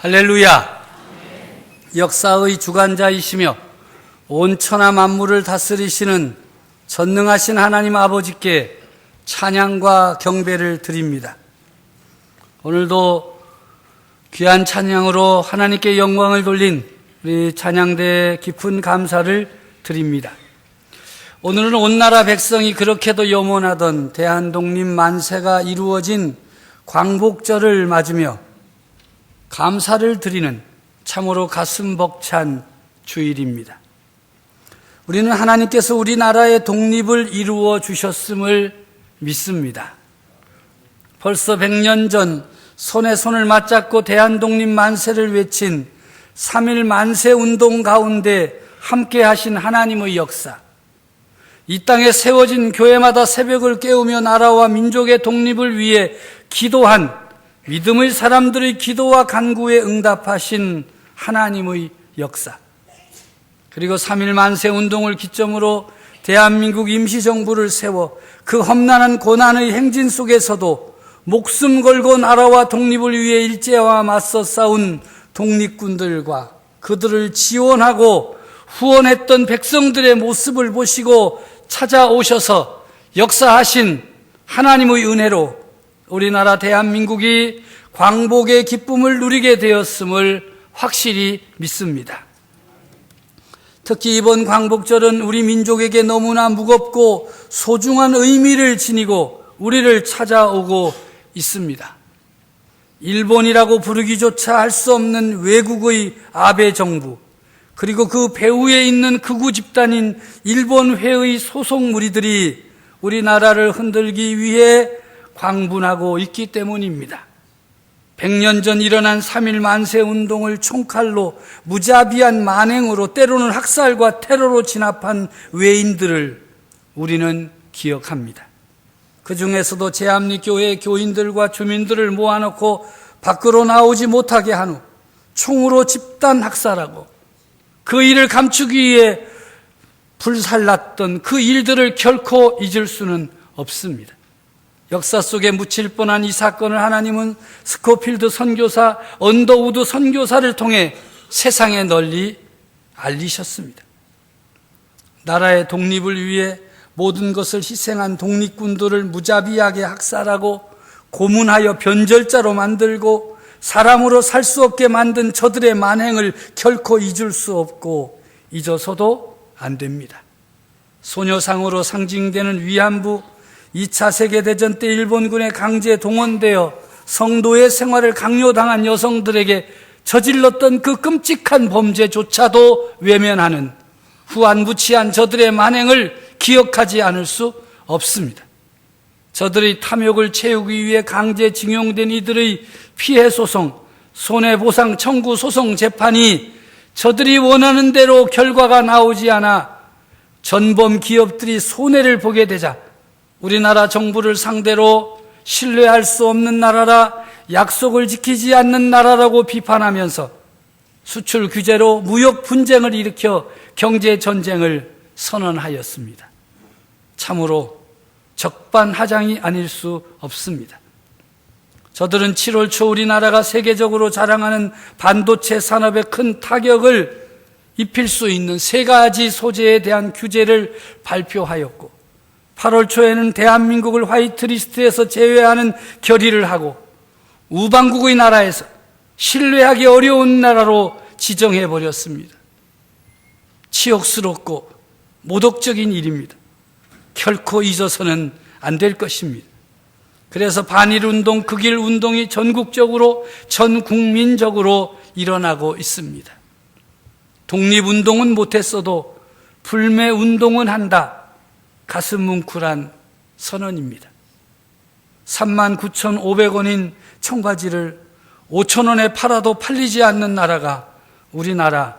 할렐루야. 역사의 주관자이시며 온 천하 만물을 다스리시는 전능하신 하나님 아버지께 찬양과 경배를 드립니다. 오늘도 귀한 찬양으로 하나님께 영광을 돌린 우리 찬양대에 깊은 감사를 드립니다. 오늘은 온 나라 백성이 그렇게도 염원하던 대한독립 만세가 이루어진 광복절을 맞으며 감사를 드리는 참으로 가슴 벅찬 주일입니다. 우리는 하나님께서 우리나라의 독립을 이루어 주셨음을 믿습니다. 벌써 100년 전 손에 손을 맞잡고 대한독립 만세를 외친 3.1 만세 운동 가운데 함께 하신 하나님의 역사, 이 땅에 세워진 교회마다 새벽을 깨우며 나라와 민족의 독립을 위해 기도한 믿음의 사람들의 기도와 간구에 응답하신 하나님의 역사, 그리고 3.1 만세 운동을 기점으로 대한민국 임시정부를 세워 그 험난한 고난의 행진 속에서도 목숨 걸고 나라와 독립을 위해 일제와 맞서 싸운 독립군들과 그들을 지원하고 후원했던 백성들의 모습을 보시고 찾아오셔서 역사하신 하나님의 은혜로 우리나라 대한민국이 광복의 기쁨을 누리게 되었음을 확실히 믿습니다. 특히 이번 광복절은 우리 민족에게 너무나 무겁고 소중한 의미를 지니고 우리를 찾아오고 있습니다. 일본이라고 부르기조차 할 수 없는 외국의 아베 정부, 그리고 그 배후에 있는 극우 집단인 일본회의 소속 무리들이 우리나라를 흔들기 위해 광분하고 있기 때문입니다. 100년 전 일어난 3.1 만세 운동을 총칼로 무자비한 만행으로 때로는 학살과 테러로 진압한 외인들을 우리는 기억합니다. 그 중에서도 제합리교회 교인들과 주민들을 모아놓고 밖으로 나오지 못하게 한 후 총으로 집단 학살하고 그 일을 감추기 위해 불살랐던 그 일들을 결코 잊을 수는 없습니다. 역사 속에 묻힐 뻔한 이 사건을 하나님은 스코필드 선교사, 언더우드 선교사를 통해 세상에 널리 알리셨습니다. 나라의 독립을 위해 모든 것을 희생한 독립군들을 무자비하게 학살하고 고문하여 변절자로 만들고 사람으로 살 수 없게 만든 저들의 만행을 결코 잊을 수 없고 잊어서도 안 됩니다. 소녀상으로 상징되는 위안부, 2차 세계대전 때 일본군에 강제 동원되어 성도의 생활을 강요당한 여성들에게 저질렀던 그 끔찍한 범죄조차도 외면하는 후안부치한 저들의 만행을 기억하지 않을 수 없습니다. 저들의 탐욕을 채우기 위해 강제징용된 이들의 피해 소송, 손해보상 청구 소송 재판이 저들이 원하는 대로 결과가 나오지 않아 전범 기업들이 손해를 보게 되자 우리나라 정부를 상대로 신뢰할 수 없는 나라라, 약속을 지키지 않는 나라라고 비판하면서 수출 규제로 무역 분쟁을 일으켜 경제 전쟁을 선언하였습니다. 참으로 적반하장이 아닐 수 없습니다. 저들은 7월 초 우리나라가 세계적으로 자랑하는 반도체 산업에 큰 타격을 입힐 수 있는 3가지 소재에 대한 규제를 발표하였고 8월 초에는 대한민국을 화이트리스트에서 제외하는 결의를 하고 우방국의 나라에서 신뢰하기 어려운 나라로 지정해버렸습니다. 치욕스럽고 모독적인 일입니다. 결코 잊어서는 안 될 것입니다. 그래서 반일운동, 극일운동이 전국적으로, 전 국민적으로 일어나고 있습니다. 독립운동은 못했어도 불매운동은 한다. 가슴 뭉클한 선언입니다. 39,500원인 청바지를 5,000원에 팔아도 팔리지 않는 나라가 우리나라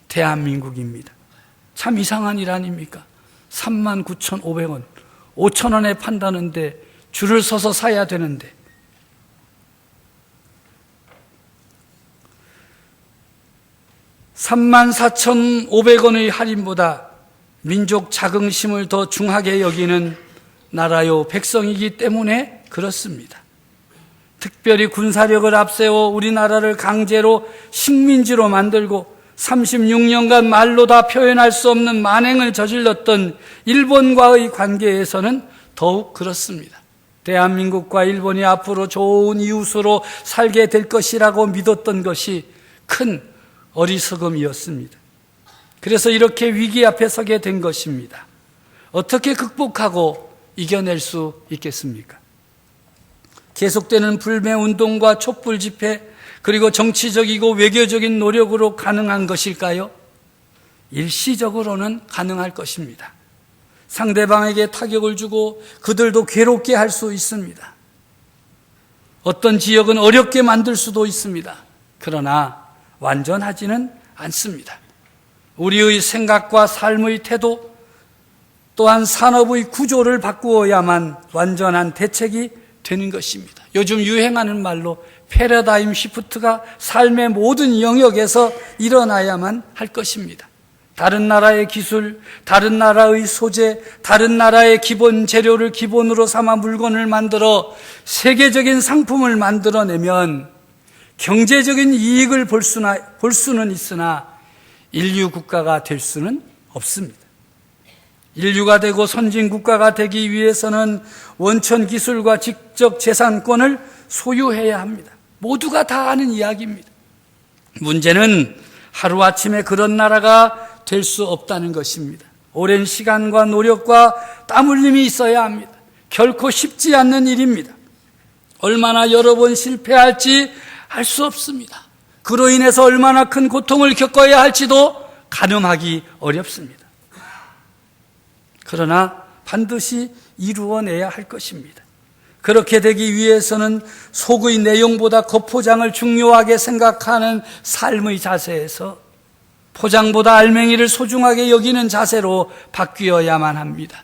대한민국입니다. 참 이상한 일 아닙니까? 39,500원, 5,000원에 판다는데 줄을 서서 사야 되는데 34,500원의 할인보다 민족 자긍심을 더 중하게 여기는 나라요 백성이기 때문에 그렇습니다. 특별히 군사력을 앞세워 우리나라를 강제로 식민지로 만들고 36년간 말로 다 표현할 수 없는 만행을 저질렀던 일본과의 관계에서는 더욱 그렇습니다. 대한민국과 일본이 앞으로 좋은 이웃으로 살게 될 것이라고 믿었던 것이 큰 어리석음이었습니다. 그래서 이렇게 위기 앞에 서게 된 것입니다. 어떻게 극복하고 이겨낼 수 있겠습니까? 계속되는 불매운동과 촛불 집회, 그리고 정치적이고 외교적인 노력으로 가능한 것일까요? 일시적으로는 가능할 것입니다. 상대방에게 타격을 주고 그들도 괴롭게 할 수 있습니다. 어떤 지역은 어렵게 만들 수도 있습니다. 그러나 완전하지는 않습니다. 우리의 생각과 삶의 태도, 또한 산업의 구조를 바꾸어야만 완전한 대책이 되는 것입니다. 요즘 유행하는 말로 패러다임 시프트가 삶의 모든 영역에서 일어나야만 할 것입니다. 다른 나라의 기술, 다른 나라의 소재, 다른 나라의 기본 재료를 기본으로 삼아 물건을 만들어 세계적인 상품을 만들어내면 경제적인 이익을 볼 수는 있으나 인류 국가가 될 수는 없습니다. 인류가 되고 선진 국가가 되기 위해서는 원천 기술과 지적 재산권을 소유해야 합니다. 모두가 다 아는 이야기입니다. 문제는 하루아침에 그런 나라가 될 수 없다는 것입니다. 오랜 시간과 노력과 땀 흘림이 있어야 합니다. 결코 쉽지 않는 일입니다. 얼마나 여러 번 실패할지 알 수 없습니다. 그로 인해서 얼마나 큰 고통을 겪어야 할지도 가늠하기 어렵습니다. 그러나 반드시 이루어내야 할 것입니다. 그렇게 되기 위해서는 속의 내용보다 겉포장을 중요하게 생각하는 삶의 자세에서 포장보다 알맹이를 소중하게 여기는 자세로 바뀌어야만 합니다.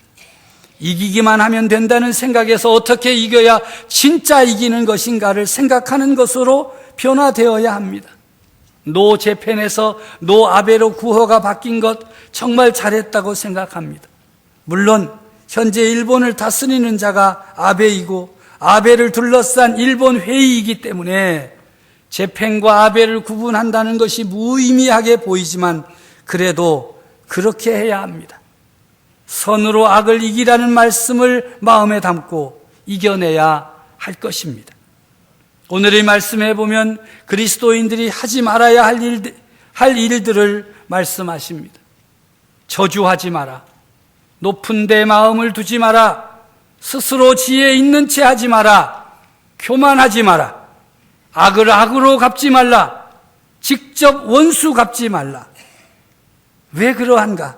이기기만 하면 된다는 생각에서 어떻게 이겨야 진짜 이기는 것인가를 생각하는 것으로 변화되어야 합니다. 노 재팬에서 노 아베로 구호가 바뀐 것 정말 잘했다고 생각합니다. 물론 현재 일본을 다스리는 자가 아베이고 아베를 둘러싼 일본 회의이기 때문에 재팬과 아베를 구분한다는 것이 무의미하게 보이지만 그래도 그렇게 해야 합니다. 선으로 악을 이기라는 말씀을 마음에 담고 이겨내야 할 것입니다. 오늘의 말씀에 보면 그리스도인들이 하지 말아야 할 일들을 말씀하십니다. 저주하지 마라. 높은 데 마음을 두지 마라. 스스로 지혜 있는 채 하지 마라. 교만하지 마라. 악을 악으로 갚지 말라. 직접 원수 갚지 말라. 왜 그러한가?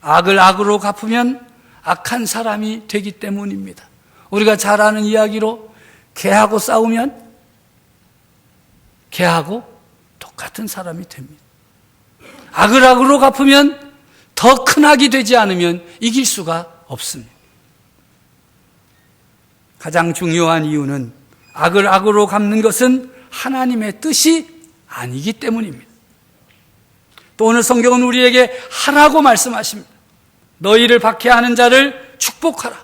악을 악으로 갚으면 악한 사람이 되기 때문입니다. 우리가 잘 아는 이야기로 개하고 싸우면 개하고 똑같은 사람이 됩니다. 악을 악으로 갚으면 더 큰 악이 되지 않으면 이길 수가 없습니다. 가장 중요한 이유는 악을 악으로 갚는 것은 하나님의 뜻이 아니기 때문입니다. 또 오늘 성경은 우리에게 하라고 말씀하십니다. 너희를 박해하는 자를 축복하라.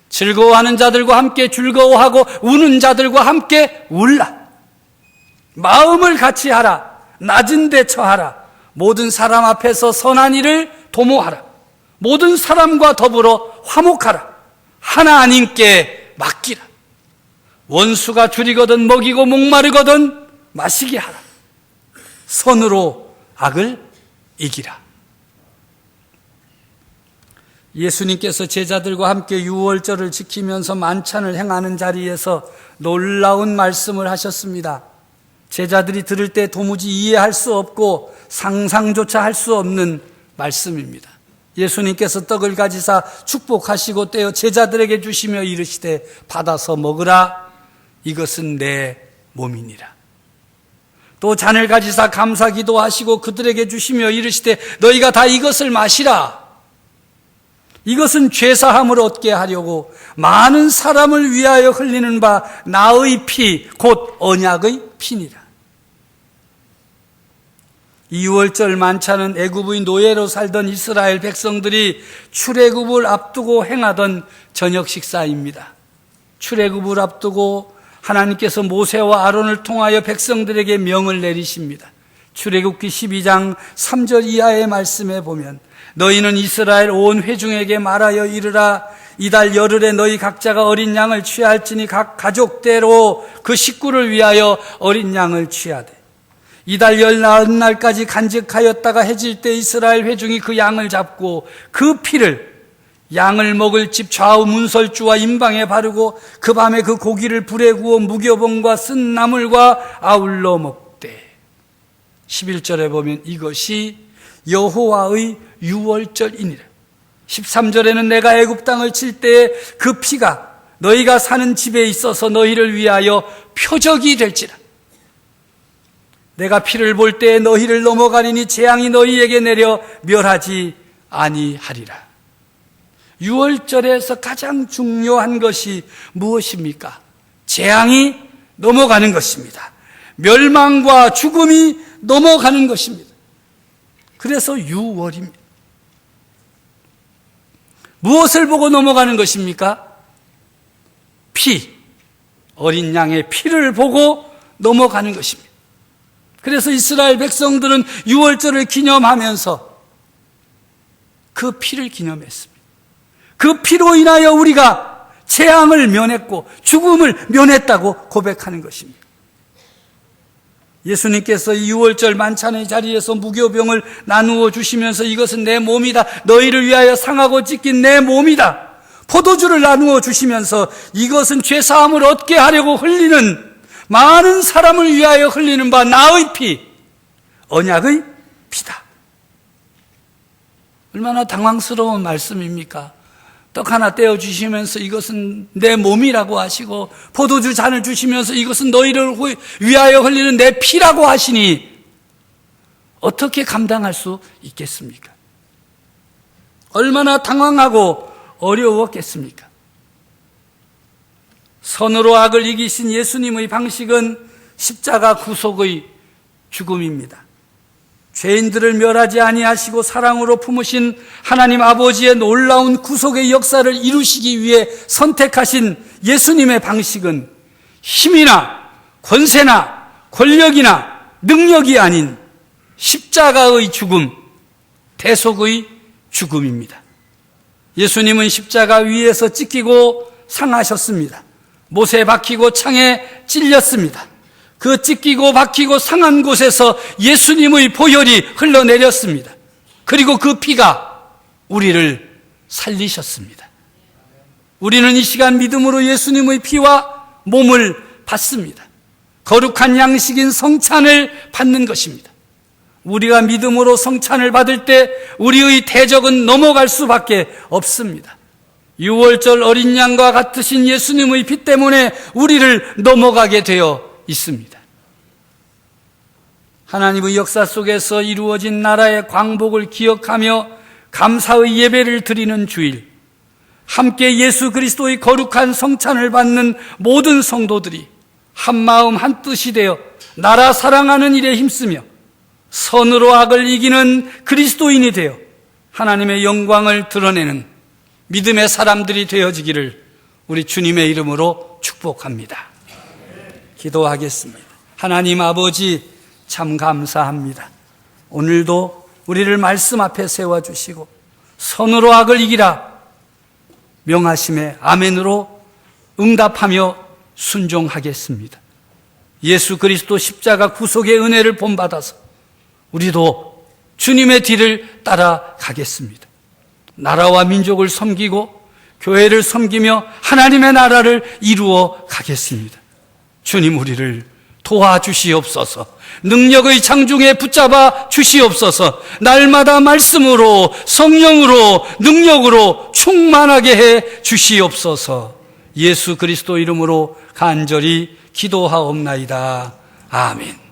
즐거워하는 자들과 함께 즐거워하고 우는 자들과 함께 울라. 마음을 같이 하라. 낮은 데 처하라. 모든 사람 앞에서 선한 일을 도모하라. 모든 사람과 더불어 화목하라. 하나님께 맡기라. 원수가 줄이거든 먹이고 목마르거든 마시게 하라. 선으로 악을 이기라. 예수님께서 제자들과 함께 유월절을 지키면서 만찬을 행하는 자리에서 놀라운 말씀을 하셨습니다. 제자들이 들을 때 도무지 이해할 수 없고 상상조차 할 수 없는 말씀입니다. 예수님께서 떡을 가지사 축복하시고 떼어 제자들에게 주시며 이르시되 받아서 먹으라. 이것은 내 몸이니라. 또 잔을 가지사 감사 기도하시고 그들에게 주시며 이르시되 너희가 다 이것을 마시라. 이것은 죄사함을 얻게 하려고 많은 사람을 위하여 흘리는 바 나의 피 곧 언약의 피니라. 이 유월절 만찬은 애굽의 노예로 살던 이스라엘 백성들이 출애굽을 앞두고 행하던 저녁 식사입니다. 출애굽을 앞두고 하나님께서 모세와 아론을 통하여 백성들에게 명을 내리십니다. 출애굽기 12장 3절 이하의 말씀에 보면 너희는 이스라엘 온 회중에게 말하여 이르라. 이달 열흘에 너희 각자가 어린 양을 취할지니 각 가족대로 그 식구를 위하여 어린 양을 취하되 이달 열 나흘날까지 간직하였다가 해질 때 이스라엘 회중이 그 양을 잡고 그 피를 양을 먹을 집 좌우 문설주와 임방에 바르고 그 밤에 그 고기를 불에 구워 무교봉과 쓴 나물과 아울러 먹되 11절에 보면 이것이 여호와의 유월절이니라. 13절에는 내가 애굽 땅을 칠 때에 그 피가 너희가 사는 집에 있어서 너희를 위하여 표적이 될지라. 내가 피를 볼 때에 너희를 넘어가리니 재앙이 너희에게 내려 멸하지 아니하리라. 유월절에서 가장 중요한 것이 무엇입니까? 재앙이 넘어가는 것입니다. 멸망과 죽음이 넘어가는 것입니다. 그래서 유월입니다. 무엇을 보고 넘어가는 것입니까? 피, 어린 양의 피를 보고 넘어가는 것입니다. 그래서 이스라엘 백성들은 유월절을 기념하면서 그 피를 기념했습니다. 그 피로 인하여 우리가 재앙을 면했고 죽음을 면했다고 고백하는 것입니다. 예수님께서 이 유월절 만찬의 자리에서 무교병을 나누어 주시면서 이것은 내 몸이다. 너희를 위하여 상하고 찢긴 내 몸이다. 포도주를 나누어 주시면서 이것은 죄사함을 얻게 하려고 흘리는 많은 사람을 위하여 흘리는 바 나의 피, 언약의 피다. 얼마나 당황스러운 말씀입니까? 떡 하나 떼어 주시면서 이것은 내 몸이라고 하시고 포도주 잔을 주시면서 이것은 너희를 위하여 흘리는 내 피라고 하시니 어떻게 감당할 수 있겠습니까? 얼마나 당황하고 어려웠겠습니까? 선으로 악을 이기신 예수님의 방식은 십자가 구속의 죽음입니다. 죄인들을 멸하지 아니하시고 사랑으로 품으신 하나님 아버지의 놀라운 구속의 역사를 이루시기 위해 선택하신 예수님의 방식은 힘이나 권세나 권력이나 능력이 아닌 십자가의 죽음, 대속의 죽음입니다. 예수님은 십자가 위에서 찢기고 상하셨습니다. 못에 박히고 창에 찔렸습니다. 그 찢기고 박히고 상한 곳에서 예수님의 보혈이 흘러내렸습니다. 그리고 그 피가 우리를 살리셨습니다. 우리는 이 시간 믿음으로 예수님의 피와 몸을 받습니다. 거룩한 양식인 성찬을 받는 것입니다. 우리가 믿음으로 성찬을 받을 때 우리의 대적은 넘어갈 수밖에 없습니다. 유월절 어린 양과 같으신 예수님의 피 때문에 우리를 넘어가게 되어 있습니다. 하나님의 역사 속에서 이루어진 나라의 광복을 기억하며 감사의 예배를 드리는 주일, 함께 예수 그리스도의 거룩한 성찬을 받는 모든 성도들이 한마음 한뜻이 되어 나라 사랑하는 일에 힘쓰며 선으로 악을 이기는 그리스도인이 되어 하나님의 영광을 드러내는 믿음의 사람들이 되어지기를 우리 주님의 이름으로 축복합니다. 기도하겠습니다. 하나님 아버지, 참 감사합니다. 오늘도 우리를 말씀 앞에 세워주시고 선으로 악을 이기라 명하심에 아멘으로 응답하며 순종하겠습니다. 예수 그리스도 십자가 구속의 은혜를 본받아서 우리도 주님의 뒤를 따라가겠습니다. 나라와 민족을 섬기고 교회를 섬기며 하나님의 나라를 이루어 가겠습니다. 주님, 우리를 도와주시옵소서. 능력의 장중에 붙잡아 주시옵소서. 날마다 말씀으로, 성령으로, 능력으로 충만하게 해 주시옵소서. 예수 그리스도 이름으로 간절히 기도하옵나이다. 아멘.